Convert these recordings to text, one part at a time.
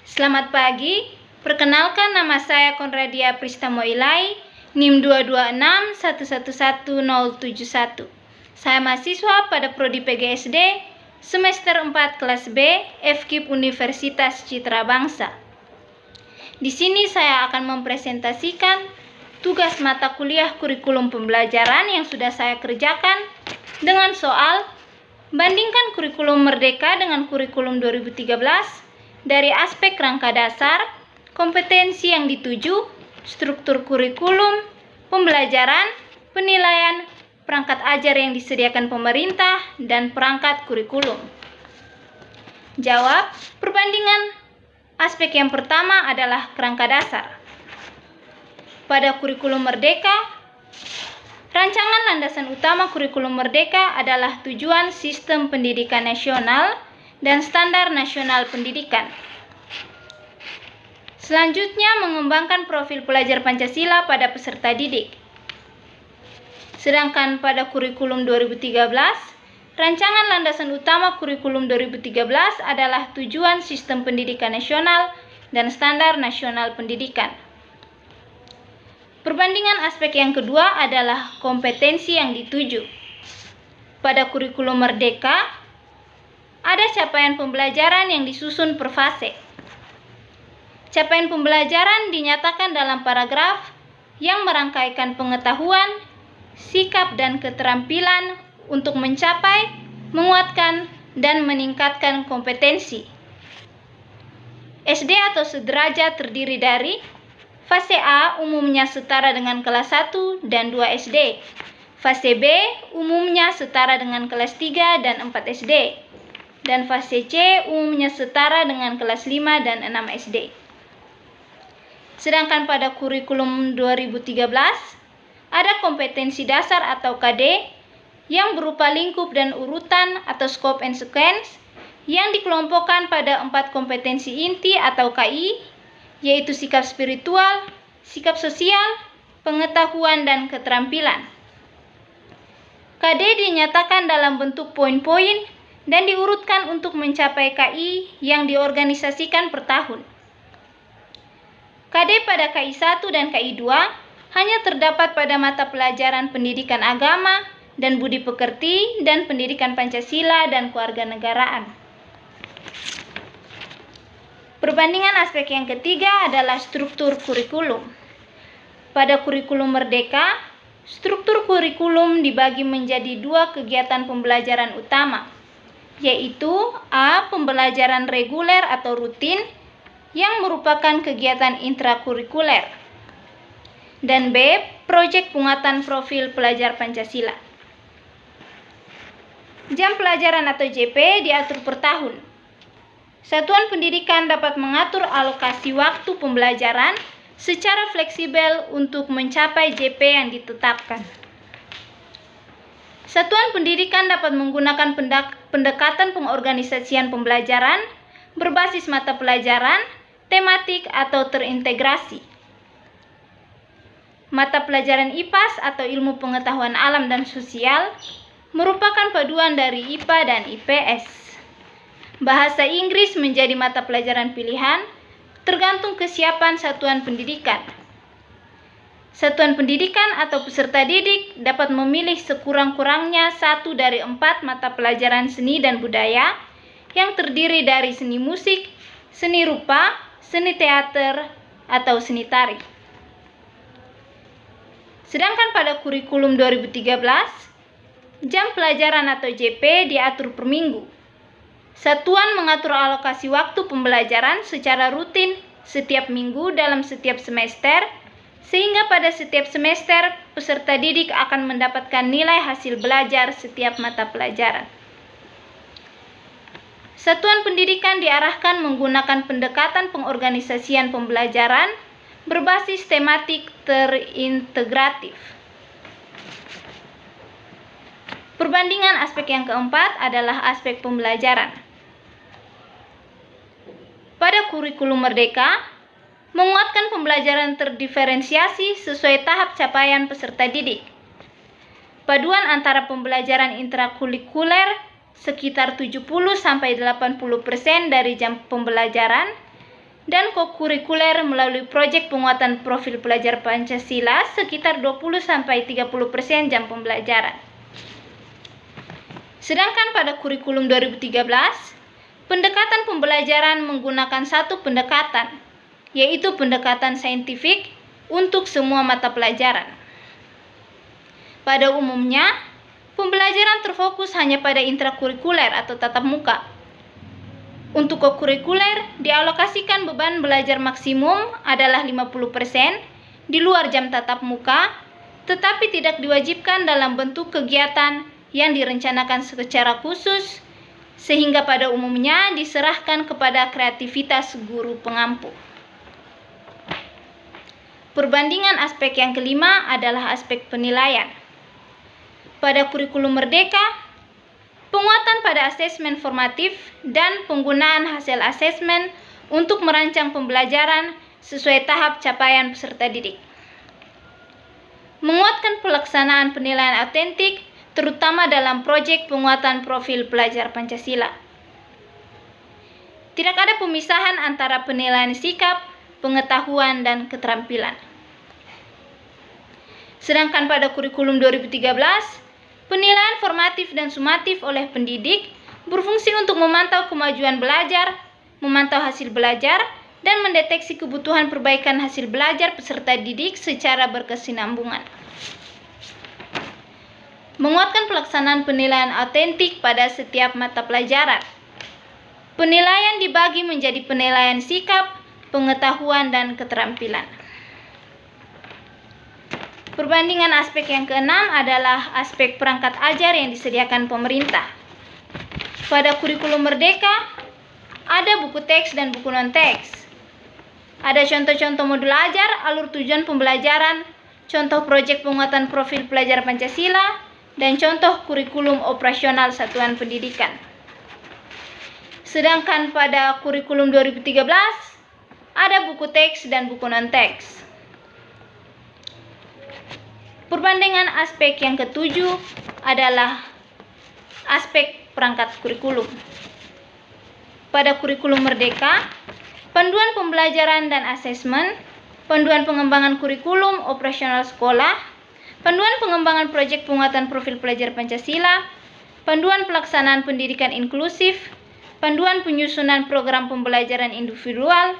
Selamat pagi, perkenalkan nama saya Konradia Pristamoilai, NIM 226111071. Saya mahasiswa pada Prodi PGSD, semester 4 kelas B, FKIP Universitas Citra Bangsa. Di sini saya akan mempresentasikan tugas mata kuliah kurikulum pembelajaran yang sudah saya kerjakan dengan soal bandingkan kurikulum Merdeka dengan kurikulum 2013 dari aspek rangka dasar, kompetensi yang dituju, struktur kurikulum, pembelajaran, penilaian, perangkat ajar yang disediakan pemerintah, dan perangkat kurikulum. Jawab, perbandingan aspek yang pertama adalah kerangka dasar. Pada kurikulum Merdeka, rancangan landasan utama kurikulum Merdeka adalah tujuan sistem pendidikan nasional dan standar nasional pendidikan. Selanjutnya, mengembangkan profil pelajar Pancasila pada peserta didik. Sedangkan pada kurikulum 2013, rancangan landasan utama kurikulum 2013 adalah tujuan sistem pendidikan nasional dan standar nasional pendidikan. Perbandingan aspek yang kedua adalah kompetensi yang dituju. Pada kurikulum Merdeka, ada capaian pembelajaran yang disusun per fase. Capaian pembelajaran dinyatakan dalam paragraf yang merangkaikan pengetahuan, sikap, dan keterampilan untuk mencapai, menguatkan, dan meningkatkan kompetensi. SD atau sederajat terdiri dari fase A umumnya setara dengan kelas 1 dan 2 SD. Fase B umumnya setara dengan kelas 3 dan 4 SD. Dan fase C umumnya setara dengan kelas 5 dan 6 SD. Sedangkan pada kurikulum 2013, ada kompetensi dasar atau KD yang berupa lingkup dan urutan atau scope and sequence yang dikelompokkan pada 4 kompetensi inti atau KI, yaitu sikap spiritual, sikap sosial, pengetahuan, dan keterampilan. KD dinyatakan dalam bentuk poin-poin dan diurutkan untuk mencapai KI yang diorganisasikan per tahun. KD pada KI 1 dan KI 2 hanya terdapat pada mata pelajaran pendidikan agama dan budi pekerti dan pendidikan Pancasila dan kewarganegaraan. Perbandingan aspek yang ketiga adalah struktur kurikulum. Pada kurikulum Merdeka, struktur kurikulum dibagi menjadi 2 kegiatan pembelajaran utama, yaitu A. Pembelajaran reguler atau rutin yang merupakan kegiatan intrakurikuler, dan B. Proyek penguatan profil pelajar Pancasila. Jam pelajaran atau JP diatur per tahun. Satuan pendidikan dapat mengatur alokasi waktu pembelajaran secara fleksibel untuk mencapai JP yang ditetapkan. Satuan pendidikan dapat menggunakan pendekatan pengorganisasian pembelajaran berbasis mata pelajaran, tematik, atau terintegrasi. Mata pelajaran IPAS atau ilmu pengetahuan alam dan sosial merupakan paduan dari IPA dan IPS. Bahasa Inggris menjadi mata pelajaran pilihan tergantung kesiapan satuan pendidikan. Satuan pendidikan atau peserta didik dapat memilih sekurang-kurangnya 1 dari 4 mata pelajaran seni dan budaya yang terdiri dari seni musik, seni rupa, seni teater, atau seni tari. Sedangkan pada kurikulum 2013, jam pelajaran atau JP diatur per minggu. Satuan mengatur alokasi waktu pembelajaran secara rutin setiap minggu dalam setiap semester, sehingga pada setiap semester peserta didik akan mendapatkan nilai hasil belajar setiap mata pelajaran. Satuan pendidikan diarahkan menggunakan pendekatan pengorganisasian pembelajaran berbasis tematik terintegratif. Perbandingan aspek yang keempat adalah aspek pembelajaran. Pada kurikulum Merdeka, menguatkan pembelajaran terdiferensiasi sesuai tahap capaian peserta didik. Paduan antara pembelajaran intrakurikuler sekitar 70-80% dari jam pembelajaran dan kokurikuler melalui proyek penguatan profil pelajar Pancasila sekitar 20-30% jam pembelajaran. Sedangkan pada kurikulum 2013, pendekatan pembelajaran menggunakan satu pendekatan, yaitu pendekatan saintifik untuk semua mata pelajaran. Pada umumnya, pembelajaran terfokus hanya pada intrakurikuler atau tatap muka. Untuk kokurikuler, dialokasikan beban belajar maksimum adalah 50% di luar jam tatap muka, tetapi tidak diwajibkan dalam bentuk kegiatan yang direncanakan secara khusus, sehingga pada umumnya diserahkan kepada kreativitas guru pengampu. Perbandingan aspek yang kelima adalah aspek penilaian. Pada kurikulum Merdeka, penguatan pada asesmen formatif dan penggunaan hasil asesmen untuk merancang pembelajaran sesuai tahap capaian peserta didik. Menguatkan pelaksanaan penilaian autentik, terutama dalam proyek penguatan profil pelajar Pancasila. Tidak ada pemisahan antara penilaian sikap, pengetahuan, dan keterampilan. Sedangkan pada kurikulum 2013, penilaian formatif dan sumatif oleh pendidik berfungsi untuk memantau kemajuan belajar, memantau hasil belajar, dan mendeteksi kebutuhan perbaikan hasil belajar peserta didik secara berkesinambungan. Menguatkan pelaksanaan penilaian autentik pada setiap mata pelajaran. Penilaian dibagi menjadi penilaian sikap, pengetahuan, dan keterampilan. Perbandingan aspek yang keenam adalah aspek perangkat ajar yang disediakan pemerintah. Pada kurikulum Merdeka, ada buku teks dan buku non-teks. Ada contoh-contoh modul ajar, alur tujuan pembelajaran, contoh proyek penguatan profil pelajar Pancasila, dan contoh kurikulum operasional satuan pendidikan. Sedangkan pada kurikulum 2013, ada buku teks dan buku non-teks. Perbandingan aspek yang ketujuh adalah aspek perangkat kurikulum. Pada kurikulum Merdeka, panduan pembelajaran dan asesmen, panduan pengembangan kurikulum operasional sekolah, panduan pengembangan proyek penguatan profil pelajar Pancasila, panduan pelaksanaan pendidikan inklusif, panduan penyusunan program pembelajaran individual,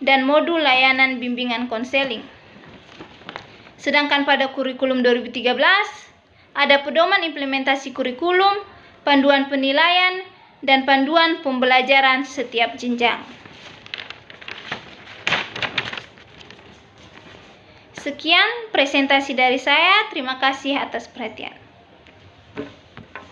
dan modul layanan bimbingan konseling. Sedangkan pada kurikulum 2013, ada pedoman implementasi kurikulum, panduan penilaian, dan panduan pembelajaran setiap jenjang. Sekian presentasi dari saya, terima kasih atas perhatian.